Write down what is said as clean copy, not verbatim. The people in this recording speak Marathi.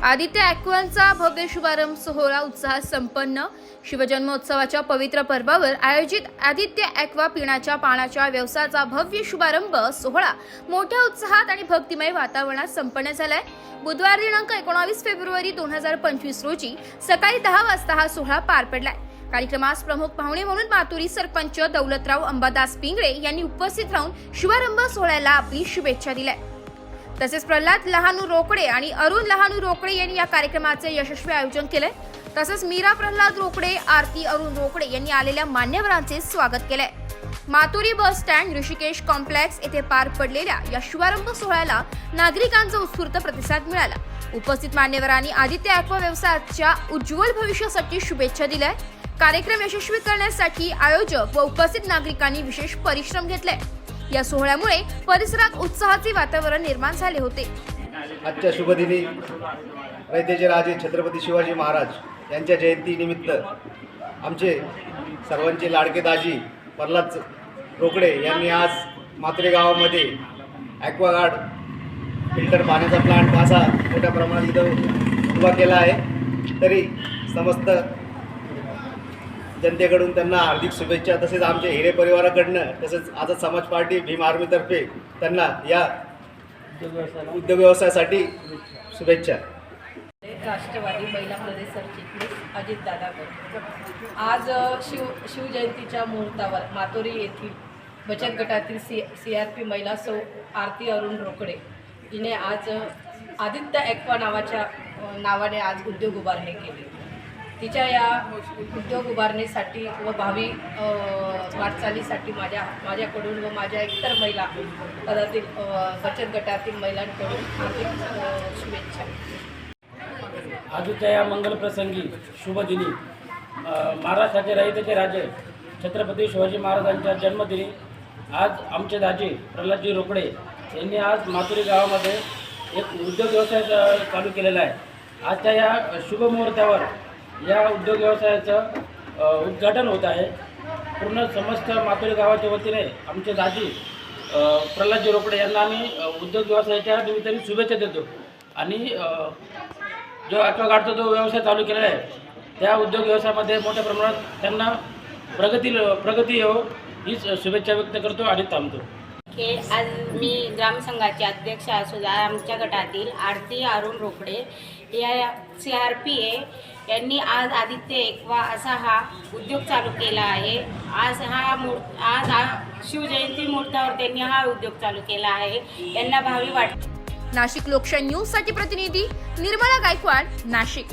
आदित्य ॲक्वाचा भव्य शुभारंभ सोहळा उत्साहात संपन्न। शिवजन्मोत्सवाच्या पवित्र पर्वावर आयोजित आदित्य ॲक्वा पिण्याच्या पाण्याच्या व्यवसायाचा भव्य शुभारंभ सोहळा मोठ्या उत्साहात आणि भक्तिमय वातावरणात संपन्न झालाय। बुधवार दिनांक 19 फेब्रुवारी 2025 रोजी सकाळी 10 वाजता हा सोहळा पार पडलाय। कार्यक्रमास प्रमुख पाहुणे म्हणून मातुरी सरपंच दौलतराव अंबादास पिंगळे यांनी उपस्थित राहून शुभारंभ सोहळ्याला आपली शुभेच्छा दिल्या। तसेच प्रल्हाद लहानू रोकडे आणि अरुण लहानू रोकडे यांनी या कार्यक्रमाचे यशस्वी आयोजन केले। तसेच मीरा प्रल्हाद रोकडे, आरती अरुण रोकडे यांनी आलेल्या मान्यवरांचे स्वागत केले। Maturi bus stand Rishikesh complex येथे पार पडलेल्या या शुभारंभ सोहळ्याला नागरिकांचा उत्स्फूर्त प्रतिसाद मिळाला। उपस्थित मान्यवरांनी आदित्य ॲक्वा व्यवसायाच्या उज्ज्वल भविष्यासाठी शुभेच्छा दिल्या। कार्यक्रम यशस्वी करण्यासाठी आयोजक व उपस्थित नागरिकांनी विशेष परिश्रम घेतले। या सोहळ्यामुळे परिसरात उत्साहाचे वातावरण निर्माण झाले होते। आजच्या शुभदिनी रयतेचे राजे छत्रपती शिवाजी महाराज यांच्या जयंतीनिमित्त आमचे सर्वांचे लाडके दाजी प्रल्हाद रोकडे यांनी आज मातुरी गावामध्ये ॲक्वागार्ड फिल्टर पाण्याचा प्लांट असा मोठ्या प्रमाणात इथं उभा केला आहे। तरी समस्त जनतेकडून त्यांना हार्दिक शुभेच्छा, तसेच आमच्या हिरे परिवाराकडनं तसेच आझाद समाज पार्टी भीम आर्मीतर्फे त्यांना या उद्योग व्यवसायासाठी शुभेच्छा। राष्ट्रवादी महिला प्रदेश सरचिटणीस अजितदादा गट आज शिवजयंतीच्या मुहूर्तावर मातोरी येथील बचत गटातील CRP महिला सौ आरती अरुण रोकडे हिने आज आदित्य ॲक्वा नावाने आज उद्योग उभारणी केली। तिच्या या उद्योग उभारणीसाठी व भावी वाटचालीसाठी माझ्याकडून व माझ्या इतर महिला पदातील बचत गटातील महिलांकडून हार्दिक शुभेच्छा। आजच्या या मंगलप्रसंगी शुभदिनी महाराष्ट्राचे रयतेचे राजे छत्रपती शिवाजी महाराजांच्या जन्मदिनी आज आमचे दाजी प्रल्हादजी रोकडे यांनी आज मातुरी गावामध्ये एक उद्योग व्यवसाय चालू केलेला आहे। आजच्या या शुभ मुहूर्तावर या उद्योग व्यवसायाचं उद्घाटन होत आहे। पूर्ण समस्त मातुरी गावाच्या वतीने आमचे दाजी प्रल्हादजी रोकडे यांना आम्ही उद्योग व्यवसायाच्या निमित्ताने शुभेच्छा देतो आणि जो ॲक्वागार्डचा जो व्यवसाय चालू केलेला आहे त्या उद्योग व्यवसायामध्ये मोठ्या प्रमाणात त्यांना प्रगती येवो हीच शुभेच्छा व्यक्त करतो आणि थांबतो। आज मी ग्रामसंघाचे अध्यक्ष असून आमच्या गटातील आरती अरुण रोकडे या CRPA यांनी आज आदित्य ॲक्वा असा हा उद्योग चालू केला आहे। आज शिवजयंती मुहूर्तावर त्यांनी हा उद्योग चालू केला आहे। त्यांना भावी वाटते। नाशिक लोकशाही न्यूज साठी प्रतिनिधी निर्मला गायकवाड, नाशिक।